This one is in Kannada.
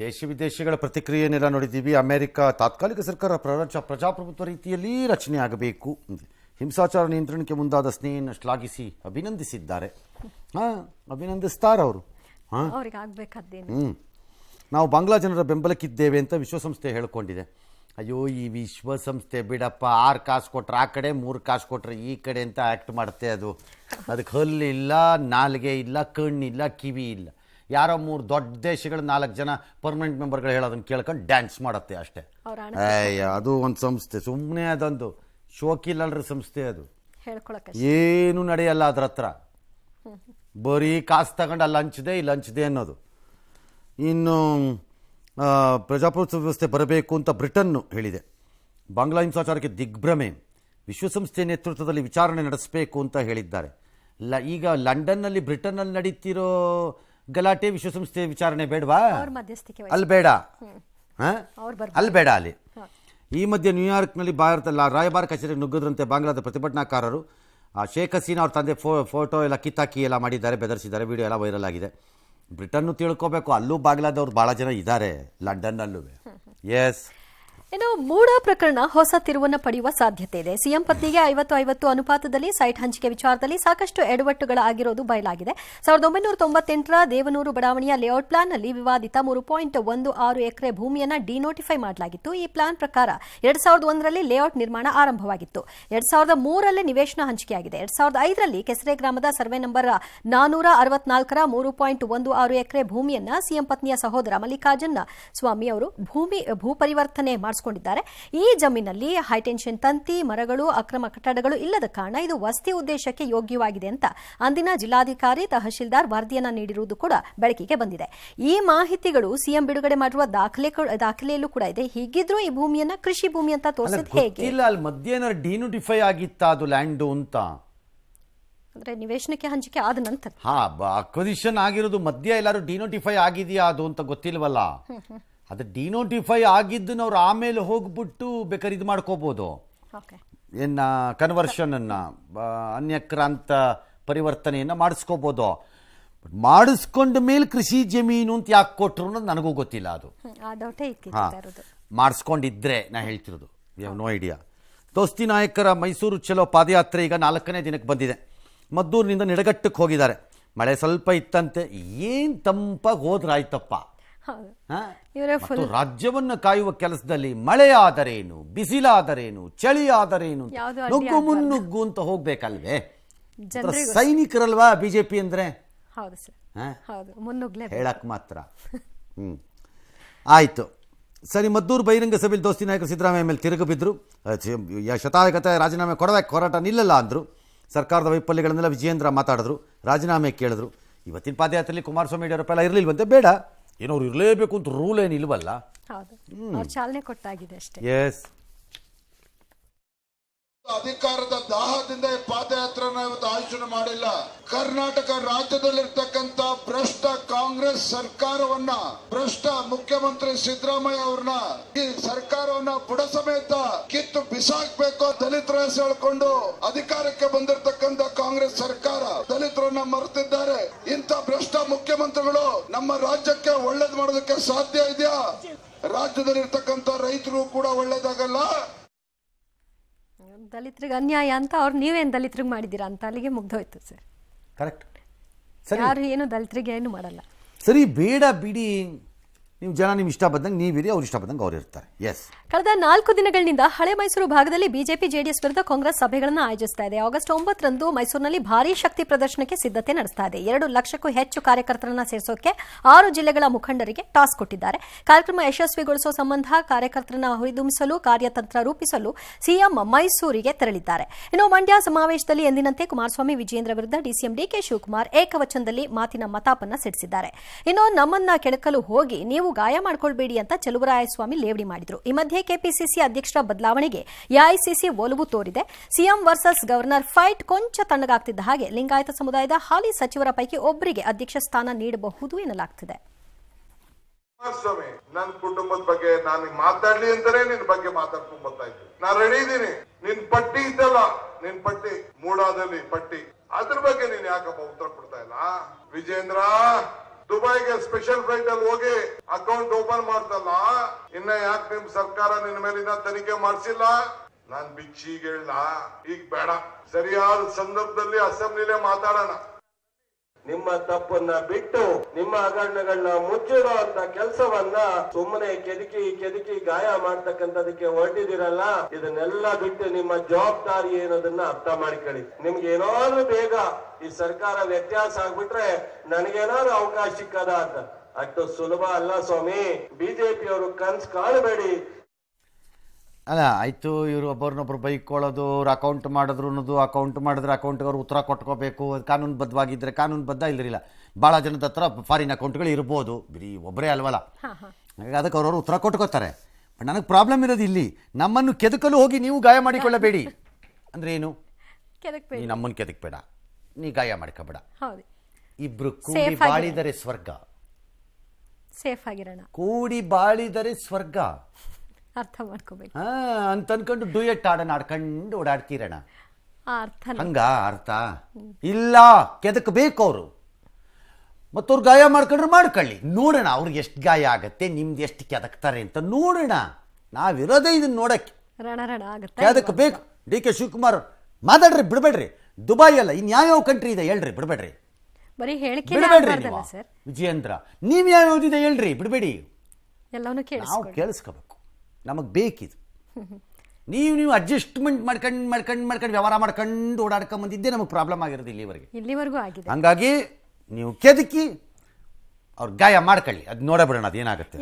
ದೇಶ ವಿದೇಶಗಳ ಪ್ರತಿಕ್ರಿಯೆನೆಲ್ಲ ನೋಡಿದ್ದೀವಿ. ಅಮೆರಿಕ ತಾತ್ಕಾಲಿಕ ಸರ್ಕಾರ ಪ್ರಜಾಪ್ರಭುತ್ವ ರೀತಿಯಲ್ಲಿ ರಚನೆ ಆಗಬೇಕು, ಹಿಂಸಾಚಾರ ನಿಯಂತ್ರಣಕ್ಕೆ ಮುಂದಾದ ಸ್ನೇಹಿಯನ್ನು ಶ್ಲಾಘಿಸಿ ಅಭಿನಂದಿಸಿದ್ದಾರೆ. ಅಭಿನಂದಿಸ್ತಾರೆ ಅವರು. ನಾವು ಬಾಂಗ್ಲಾ ಜನರ ಬೆಂಬಲಕ್ಕಿದ್ದೇವೆ ಅಂತ ವಿಶ್ವಸಂಸ್ಥೆ ಹೇಳ್ಕೊಂಡಿದೆ. ಅಯ್ಯೋ, ಈ ವಿಶ್ವಸಂಸ್ಥೆ ಬಿಡಪ್ಪ, 6 ಕಾಸು ಕೊಟ್ರೆ ಆ ಕಡೆ, 3 ಕಾಸು ಕೊಟ್ರೆ ಈ ಕಡೆ ಅಂತ ಆ್ಯಕ್ಟ್ ಮಾಡುತ್ತೆ. ಅದಕ್ಕೆ ಹಲ್ಲಿಲ್ಲ, ನಾಲಿಗೆ ಇಲ್ಲ, ಕಣ್ಣಿಲ್ಲ, ಕಿವಿ ಇಲ್ಲ. ಯಾರೋ 3 ದೊಡ್ಡ ದೇಶಗಳ 4 ಜನ ಪರ್ಮನೆಂಟ್ ಮೆಂಬರ್ಗಳು ಹೇಳೋದನ್ನು ಕೇಳ್ಕೊಂಡು ಡ್ಯಾನ್ಸ್ ಮಾಡುತ್ತೆ ಅಷ್ಟೇ. ಅದು ಒಂದು ಸಂಸ್ಥೆ, ಸುಮ್ಮನೆ ಅದೊಂದು ಶೋಕಿಲ್ಲರ ಸಂಸ್ಥೆ. ಅದು ಏನು ನಡೆಯಲ್ಲ ಅದ್ರ ಹತ್ರ. ಬರೀ ಕಾಸು ತಗೊಂಡು ಅಲ್ಲಿ ಹಂಚಿದೆ ಇಲ್ಲಿ ಹಂಚಿದೆ ಅನ್ನೋದು. ಇನ್ನು ಪ್ರಜಾಪ್ರಭುತ್ವ ವ್ಯವಸ್ಥೆ ಬರಬೇಕು ಅಂತ ಬ್ರಿಟನ್ನು ಹೇಳಿದೆ. ಬಾಂಗ್ಲಾ ಹಿಂಸಾಚಾರಕ್ಕೆ ದಿಗ್ಭ್ರಮೆ, ವಿಶ್ವಸಂಸ್ಥೆ ನೇತೃತ್ವದಲ್ಲಿ ವಿಚಾರಣೆ ನಡೆಸಬೇಕು ಅಂತ ಹೇಳಿದ್ದಾರೆ. ಈಗ ಲಂಡನ್ನಲ್ಲಿ ಬ್ರಿಟನ್ನಲ್ಲಿ ನಡೀತಿರೋ ಗಲಾಟೆ ವಿಶ್ವಸಂಸ್ಥೆ ವಿಚಾರಣೆ ಬೇಡವಾ? ಅಲ್ಲಿ ಬೇಡ, ಅಲ್ಲಿ ಬೇಡ. ಅಲ್ಲಿ ಈ ಮಧ್ಯೆ ನ್ಯೂಯಾರ್ಕ್ನಲ್ಲಿ ಭಾರತ ರಾಯಭಾರ ಕಚೇರಿಗೆ ನುಗ್ಗಿದ್ರಂತೆ ಬಾಂಗ್ಲಾದ ಪ್ರತಿಭಟನಾಕಾರರು. ಶೇಖ್ ಹಸೀನಾ ಅವ್ರ ತಂದೆ ಫೋಟೋ ಎಲ್ಲ ಕಿತ್ತಾಕಿ ಎಲ್ಲ ಮಾಡಿದ್ದಾರೆ, ಬೆದರಿಸಿದ್ದಾರೆ. ವಿಡಿಯೋ ಎಲ್ಲ ವೈರಲ್ ಆಗಿದೆ. ಬ್ರಿಟನ್ನು ತಿಳ್ಕೋಬೇಕು, ಅಲ್ಲೂ ಬಾಂಗ್ಲಾದವ್ರು ಭಾಳ ಜನ ಇದ್ದಾರೆ, ಲಂಡನ್ನಲ್ಲೂ. ಎಸ್. ಇನ್ನು ಮೂಡ ಪ್ರಕರಣ ಹೊಸ ತಿರುವನ್ನು ಪಡೆಯುವ ಸಾಧ್ಯತೆ ಇದೆ. ಸಿಎಂ ಪತ್ನಿಗೆ 50-50 ಅನುಪಾತದಲ್ಲಿ ಸೈಟ್ ಹಂಚಿಕೆ ವಿಚಾರದಲ್ಲಿ ಸಾಕಷ್ಟು ಎಡವಟ್ಟುಗಳಾಗಿರೋದು ಬಯಲಾಗಿದೆ. 1998ರ ದೇವನೂರು ಬಡಾವಣೆಯ ಲೇಔಟ್ ಪ್ಲಾನ್ನಲ್ಲಿ ವಿವಾದಿತ 3.16 ಎಕರೆ ಭೂಮಿಯನ್ನು ಡಿನೋಟಿಫೈ ಮಾಡಲಾಗಿತ್ತು. ಈ ಪ್ಲಾನ್ ಪ್ರಕಾರ 2001ರಲ್ಲಿ ಲೇಔಟ್ ನಿರ್ಮಾಣ ಆರಂಭವಾಗಿತ್ತು. 2003ರಲ್ಲಿ ನಿವೇಶನ ಹಂಚಿಕೆಯಾಗಿದೆ. 2005ರಲ್ಲಿ ಕೆಸರೆ ಗ್ರಾಮದ ಸರ್ವೆ ನಂಬರ್ 464ರ 3.16 ಎಕರೆ ಭೂಮಿಯನ್ನು ಸಿಎಂ ಪತ್ನಿಯ ಸಹೋದರ ಮಲ್ಲಿಕಾರ್ಜುನ ಸ್ವಾಮಿ ಅವರು ಭೂ ಪರಿವರ್ತನೆ ಮಾಡಿಸಿಕೊಂಡಿದ್ದಾರೆ. ಈ ಜಮೀನಲ್ಲಿ ಹೈಟೆನ್ಷನ್ ತಂತಿ, ಮರಗಳು, ಅಕ್ರಮ ಕಟ್ಟಡಗಳು ಇಲ್ಲದ ಕಾರಣ ಇದು ವಸತಿ ಉದ್ದೇಶಕ್ಕೆ ಯೋಗ್ಯವಾಗಿದೆ ಅಂತ ಅಂದಿನ ಜಿಲ್ಲಾಧಿಕಾರಿ ತಹಶೀಲ್ದಾರ್ ವರದಿಯನ್ನ ನೀಡಿರುವುದು ಕೂಡ ಬೆಳಕಿಗೆ ಬಂದಿದೆ. ಈ ಮಾಹಿತಿಗಳು ಸಿಎಂ ಬಿಡುಗಡೆ ಮಾಡಿರುವ ದಾಖಲೆಯಲ್ಲೂ ಕೂಡ ಇದೆ. ಹೀಗಿದ್ರೂ ಈ ಭೂಮಿಯನ್ನ ಕೃಷಿ ಭೂಮಿ ಅಂತ ತೋರಿಸಿದ ಹೇಗೆ? ಇಲ್ಲ, ಅಲ್ಲಿ ಮಧ್ಯಾಹ್ನ ಡಿನೋಟಿಫೈ ಆಗಿತ್ತ ಅದು ಲ್ಯಾಂಡ್ ಅಂತ, ಅಂದ್ರೆ ನಿವೇಶನಕ್ಕೆ ಹಂಚಿಕೆ ಆದ ನಂತರ ಅಕ್ವಿಸಿಷನ್ ಆಗಿರೋದು ಮಧ್ಯ ಎಲ್ಲರೂ ಡಿನೋಟಿಫೈ ಆಗಿದೆಯಾ ಅದು ಅಂತ ಗೊತ್ತಿಲ್ವಲ್ಲ. ಅದು ಡಿನೋಟಿಫೈ ಆಗಿದ್ದನ್ನು ಅವ್ರು ಆಮೇಲೆ ಹೋಗ್ಬಿಟ್ಟು ಬೇಕಾದ್ರೆ ಇದು ಮಾಡ್ಕೋಬಹುದು, ಏನ ಕನ್ವರ್ಷನ್ ಅನ್ನ, ಅನ್ಯಕ್ರಾಂತ ಪರಿವರ್ತನೆಯನ್ನ ಮಾಡಿಸ್ಕೋಬಹುದು. ಮಾಡಿಸ್ಕೊಂಡ ಮೇಲೆ ಕೃಷಿ ಜಮೀನು ಅಂತ ಯಾಕೆ ಕೊಟ್ರು ಅನ್ನೋದು ನನಗೂ ಗೊತ್ತಿಲ್ಲ. ಅದು ಮಾಡಿಸ್ಕೊಂಡಿದ್ರೆ ನಾ ಹೇಳ್ತಿರೋದು, ನೋ ಐಡಿಯಾ. ದೋಸ್ತಿ ನಾಯಕರ ಮೈಸೂರು ಚಲೋ ಪಾದಯಾತ್ರೆ ಈಗ 4ನೇ ದಿನಕ್ಕೆ ಬಂದಿದೆ. ಮದ್ದೂರಿನಿಂದ ನಿಡಗಟ್ಟಕ್ಕೆ ಹೋಗಿದ್ದಾರೆ. ಮಳೆ ಸ್ವಲ್ಪ ಇತ್ತಂತೆ, ಏನ್ ತಂಪಾಗಿ ಹೋದ್ರಾಯ್ತಪ್ಪ. ರಾಜ್ಯವನ್ನು ಕಾಯುವ ಕೆಲಸದಲ್ಲಿ ಮಳೆ ಆದರೇನು, ಬಿಸಿಲಾದರೇನು, ಚಳಿ ಆದರೇನು, ನುಗ್ಗು ಮುನ್ನುಗ್ಗು ಅಂತ ಹೋಗ್ಬೇಕಲ್ವೇ? ಸೈನಿಕರಲ್ವಾ ಬಿಜೆಪಿ ಅಂದ್ರೆ? ಹೇಳಕ್ ಮಾತ್ರ. ಆಯ್ತು, ಸರಿ. ಮದ್ದೂರು ಬಹಿರಂಗ ಸಭೆಯಲ್ಲಿ ದೋಸ್ತಿ ನಾಯಕರು ಸಿದ್ದರಾಮಯ್ಯ ಮೇಲೆ ತಿರುಗಿ ಬಿದ್ರು. ಶತಾಯಗತ ರಾಜೀನಾಮೆ ಕೊಡಬೇಕು, ಹೋರಾಟ ನಿಲ್ಲಲ್ಲ ಅಂದ್ರು. ಸರ್ಕಾರದ ವೈಫಲ್ಯಗಳನ್ನೆಲ್ಲ ವಿಜಯೇಂದ್ರ ಮಾತಾಡಿದ್ರು, ರಾಜೀನಾಮೆ ಕೇಳಿದ್ರು. ಇವತ್ತಿನ ಪಾದಯಾತ್ರೆಯಲ್ಲಿ ಕುಮಾರಸ್ವಾಮಿ ಯಡಿಯೂರಪ್ಪ ಇರಲಿಲ್ವಂತೆ. ಬೇಡ, ಏನೋರು ಇರಲೇಬೇಕು ಅಂತ ರೂಲ್ ಏನಿಲ್ವಲ್ಲ, ಚಾಲನೆ ಕೊಟ್ಟಾಗಿದೆ ಅಷ್ಟೇ. ಎಸ್. ಅಧಿಕಾರದ ದಾಹದಿಂದ ಪಾದಯಾತ್ರೆನ ಇವತ್ತು ಆಯೋಜನೆ ಮಾಡಿಲ್ಲ. ಕರ್ನಾಟಕ ರಾಜ್ಯದಲ್ಲಿರ್ತಕ್ಕಂಥ ಭ್ರಷ್ಟ ಕಾಂಗ್ರೆಸ್ ಸರ್ಕಾರವನ್ನ, ಭ್ರಷ್ಟ ಮುಖ್ಯಮಂತ್ರಿ ಸಿದ್ದರಾಮಯ್ಯ ಅವ್ರನ್ನ, ಈ ಸರ್ಕಾರವನ್ನ ಬುಡ ಸಮೇತ ಕಿತ್ತು ಬಿಸಾಕ್ಬೇಕು. ದಲಿತರ ಹೆಸರು ಹೇಳ್ಕೊಂಡು ಅಧಿಕಾರಕ್ಕೆ ಬಂದಿರತಕ್ಕಂಥ ಕಾಂಗ್ರೆಸ್ ಸರ್ಕಾರ ದಲಿತರನ್ನ ಮರೆತಿದ್ದಾರೆ. ಇಂಥ ಭ್ರಷ್ಟ ಮುಖ್ಯಮಂತ್ರಿಗಳು ನಮ್ಮ ರಾಜ್ಯಕ್ಕೆ ಒಳ್ಳೇದು ಮಾಡೋದಕ್ಕೆ ಸಾಧ್ಯ ಇದೆಯಾ? ರಾಜ್ಯದಲ್ಲಿರ್ತಕ್ಕಂಥ ರೈತರು ಕೂಡ ಒಳ್ಳೇದಾಗಲ್ಲ. ದಲಿತರಿಗೆ ಅನ್ಯಾಯ ಅಂತ ಅವ್ರು ನೀವೇನು ದಲಿತರಿಗೆ ಮಾಡಿದ್ದೀರಾ ಅಂತ ಅಲ್ಲಿಗೆ ಮುಗ್ದೋಯ್ತು ಸರ್. ಕರೆಕ್ಟ್. ಯಾರು ಏನು ದಲಿತರಿಗೆ ಏನು ಮಾಡಲ್ಲ. ಸರಿ, ಬೇಡ ಬಿಡಿ. ನೀವು ಜನ ನಿಮ್ಗೆ ಇಷ್ಟ ಬಂದಂಗೆ ನೀವಿರಿ, ಅವ್ರು ಇಷ್ಟ ಬಂದಂಗೆ ಅವ್ರು ಇರ್ತಾರೆ. ಎಸ್. ಕಳೆದ 4 ದಿನಗಳಿಂದ ಹಳೆ ಮೈಸೂರು ಭಾಗದಲ್ಲಿ ಬಿಜೆಪಿ ಜೆಡಿಎಸ್ ವಿರುದ್ಧ ಕಾಂಗ್ರೆಸ್ ಸಭೆಗಳನ್ನು ಆಯೋಜಿಸ್ತಾ ಇದೆ. ಆಗಸ್ಟ್ 9ರಂದು ಮೈಸೂರಿನಲ್ಲಿ ಭಾರೀ ಶಕ್ತಿ ಪ್ರದರ್ಶನಕ್ಕೆ ಸಿದ್ಧತೆ ನಡೆಸ್ತಾ ಇದೆ. 2 ಲಕ್ಷಕ್ಕೂ ಹೆಚ್ಚು ಕಾರ್ಯಕರ್ತರನ್ನ ಸೇರಿಸೋಕೆ 6 ಜಿಲ್ಲೆಗಳ ಮುಖಂಡರಿಗೆ ಟಾಸ್ಕ್ ಕೊಟ್ಟಿದ್ದಾರೆ. ಕಾರ್ಯಕ್ರಮ ಯಶಸ್ವಿಗೊಳಿಸುವ ಸಂಬಂಧ ಕಾರ್ಯಕರ್ತರನ್ನ ಹುರಿದುಂಬಿಸಲು ಕಾರ್ಯತಂತ್ರ ರೂಪಿಸಲು ಸಿಎಂ ಮೈಸೂರಿಗೆ ತೆರಳಿದ್ದಾರೆ. ಇನ್ನು ಮಂಡ್ಯ ಸಮಾವೇಶದಲ್ಲಿ ಎಂದಿನಂತೆ ಕುಮಾರಸ್ವಾಮಿ ವಿಜಯೇಂದ್ರ ವಿರುದ್ಧ ಡಿಸಿಎಂ ಡಿಕೆ ಶಿವಕುಮಾರ್ ಏಕವಚನದಲ್ಲಿ ಮಾತಿನ ಮತಾಪನ್ನ ಸಿಡಿಸಿದ್ದಾರೆ. ಇನ್ನು ನಮ್ಮನ್ನ ಕೆಣಕಲು ಹೋಗಿ ನೀವು ಗಾಯ ಮಾಡಿಕೊಳ್ಬೇಡಿ ಅಂತ ಚಲುವರಾಯಸ್ವಾಮಿ ಲೇವಡಿ ಮಾಡಿದ್ರು. ಈ ಮಧ್ಯೆ ಕೆಪಿಸಿಸಿ ಅಧ್ಯಕ್ಷರ ಬದಲಾವಣೆಗೆ ಎಐಸಿಸಿ ಒಲವು ತೋರಿದೆ. ಸಿಎಂ ವರ್ಸಸ್ ಗವರ್ನರ್ ಫೈಟ್ ಕೊಂಚ ತಣ್ಣಗಾಗ್ತಿದ್ದ ಹಾಗೆ ಲಿಂಗಾಯತ ಸಮುದಾಯದ ಹಾಲಿ ಸಚಿವರ ಪೈಕಿ ಒಬ್ಬರಿಗೆ ಅಧ್ಯಕ್ಷ ಸ್ಥಾನ ನೀಡಬಹುದು ಎನ್ನಲಾಗ್ತಿದೆ. ನನ್ನ ಕುಟುಂಬದ ಬಗ್ಗೆ ನಾನು ಮಾತಾಡ್ಲಿ ಅಂತಾನೆ ನಿನ್ ಬಗ್ಗೆ ಮಾತಾಡ್ಕೊಂಡ್ ಬರ್ತಾ ಇದ್ದೀನಿ. ನಾನು ರೆಡಿ ಇದ್ದೀನಿ. ನಿನ್ ಪಟ್ಟಿ ಇದ್ದಲ್ಲ, ನಿನ್ ಪಟ್ಟಿ ಮೂಡಾದಲ್ಲಿ ಪಟ್ಟಿ, ಅದ್ರ ಬಗ್ಗೆ ನೀನ್ ಯಾಕಪ್ಪ ಉತ್ತರ ಕೊಡ್ತಾ ಇಲ್ಲ? ವಿಜೇಂದ್ರ, ದುಬೈಗೆ ಸ್ಪೆಷಲ್ ಫ್ಲೈಟ್ ಅಲ್ಲಿ ಹೋಗಿ ಅಕೌಂಟ್ ಓಪನ್ ಮಾಡ್ತಲ್ಲ, ಇನ್ನ ಯಾಕೆ ನಿಮ್ ಸರ್ಕಾರ ನಿನ್ನ ಮೇಲಿನ ತನಿಖೆ ಮಾಡಿಸಿಲ್ಲ? ನಾನ್ ಭಿಕ್ಷಿಗೆ ಹೇಳ, ಈಗ ಬೇಡ, ಸರಿಯಾದ ಸಂದರ್ಭದಲ್ಲಿ ಅಸೆಂಬ್ಲಿಲೇ ಮಾತಾಡೋಣ. ನಿಮ್ಮ ತಪ್ಪನ್ನ ಬಿಟ್ಟು ನಿಮ್ಮ ಹಗರಣಗಳನ್ನ ಮುಚ್ಚಿಡೋ ಅಂತ ಕೆಲಸವನ್ನ ಸುಮ್ಮನೆ ಕೆದಕಿ ಗಾಯ ಮಾಡ್ತಕ್ಕಂಥದಕ್ಕೆ ಹೊರಟಿದಿರಲ್ಲ, ಇದನ್ನೆಲ್ಲ ಬಿಟ್ಟು ನಿಮ್ಮ ಜವಾಬ್ದಾರಿ ಏನೋದನ್ನ ಅರ್ಥ ಮಾಡ್ಕೊಳ್ಳಿ. ನಿಮ್ಗೆ ಏನಾದ್ರು ಬೇಗ ಈ ಸರ್ಕಾರ ವ್ಯತ್ಯಾಸ ಆಗ್ಬಿಟ್ರೆ ನನಗೇನಾದ್ರು ಅವಕಾಶ ಸಿಕ್ಕದ ಅಂತ. ಅಷ್ಟು ಸುಲಭ ಅಲ್ಲ ಸ್ವಾಮಿ. ಬಿಜೆಪಿ ಅವರು ಕನ್ಸ್ ಕಾಣಬೇಡಿ. ಅಲ್ಲ ಆಯಿತು, ಇವರು ಒಬ್ಬರನ್ನೊಬ್ರು ಬೈಕೊಳ್ಳೋದು, ಅವ್ರು ಅಕೌಂಟ್ ಮಾಡಿದ್ರು ಅನ್ನೋದು, ಅಕೌಂಟ್ ಮಾಡಿದ್ರೆ ಅಕೌಂಟ್ಗೆ ಅವ್ರು ಉತ್ತರ ಕೊಟ್ಕೋಬೇಕು, ಕಾನೂನುಬದ್ಧವಾಗಿದ್ದರೆ ಕಾನೂನುಬದ್ಧ ಇಲ್ಲರಿಲ್ಲ. ಭಾಳ ಜನದ ಹತ್ರ ಫಾರಿನ್ ಅಕೌಂಟ್ಗಳು ಇರ್ಬೋದು, ಬರೀ ಒಬ್ಬರೇ ಅಲ್ವಲ್ಲ, ಹಾಗಾಗಿ ಅದಕ್ಕೆ ಅವ್ರವ್ರು ಉತ್ತರ ಕೊಟ್ಕೋತಾರೆ. ಬಟ್ ನನಗೆ ಪ್ರಾಬ್ಲಮ್ ಇರೋದು ಇಲ್ಲಿ, ನಮ್ಮನ್ನು ಕೆದಕಲು ಹೋಗಿ ನೀವು ಗಾಯ ಮಾಡಿಕೊಳ್ಳಬೇಡಿ. ಅಂದರೆ ಏನು? ನೀ ನಮ್ಮನ್ನು ಕೆದಕಬೇಡ, ನೀ ಗಾಯ ಮಾಡ್ಕೋಬೇಡ. ಇಬ್ರು ಕೂಡಿ ಬಾಳಿದರೆ ಸ್ವರ್ಗ, ಸೇಫ್ ಆಗಿರೋಣ, ಕೂಡಿ ಬಾಳಿದರೆ ಸ್ವರ್ಗ ಅರ್ಥ ಮಾಡ್ಕೋಬೇಕು ಅಂತ ಅನ್ಕೊಂಡು ಡುಯೆಟ್ ಆಡ್ಕೊಂಡು ಓಡಾಡ್ತೀರಣ. ಹಂಗ ಅರ್ಥ ಇಲ್ಲ, ಕೆದಕಬೇಕು ಅವರು. ಮತ್ತವ್ರು ಗಾಯ ಮಾಡ್ಕೊಂಡ್ರೆ ಮಾಡ್ಕೊಳ್ಳಿ, ನೋಡೋಣ ಅವ್ರಿಗೆ ಎಷ್ಟು ಗಾಯ ಆಗತ್ತೆ, ನಿಮ್ದು ಎಷ್ಟು ಕೆದಕ್ತಾರೆ ಅಂತ ನೋಡೋಣ. ನಾವಿರೋದೇ ಇದನ್ನ ನೋಡಕ್ಕೆ. ಕೆದಕಬೇಕು. ಡಿ ಕೆ ಶಿವಕುಮಾರ್ ಮಾತಾಡ್ರಿ, ಬಿಡ್ಬೇಡ್ರಿ. ದುಬೈ ಅಲ್ಲ, ಇನ್ಯಾವ್ಯಾವ ಕಂಟ್ರಿ ಇದೆ ಹೇಳ್ರಿ, ಬಿಡ್ಬೇಡ್ರಿ. ಬಿಡ್ಬೇಡ್ರಿ ನೀವು. ವಿಜಯೇಂದ್ರ, ನೀವ್ ಯಾವ ಇದೆ ಹೇಳ್ರಿ, ಬಿಡ್ಬೇಡಿ. ನಾವು ಕೇಳಿಸ್ಕೋಬೇಕು, ನಮಗೆ ಬೇಕಿದು. ನೀವು ಅಡ್ಜಸ್ಟ್ಮೆಂಟ್ ಮಾಡ್ಕೊಂಡು ವ್ಯವಹಾರ ಮಾಡ್ಕೊಂಡು ಓಡಾಡ್ಕೊಂಬಂದಿದ್ದೇ ನಮಗೆ ಪ್ರಾಬ್ಲಮ್ ಆಗಿರೋದು ಇಲ್ಲಿವರೆಗೂ ಆಗಿದೆ. ಹಂಗಾಗಿ ನೀವು ಕೆದಕಿ ಅವ್ರು ಗಾಯ ಮಾಡ್ಕೊಳ್ಳಿ, ಅದು ನೋಡಬಿಡೋಣ ಅದೇನಾಗುತ್ತೆ.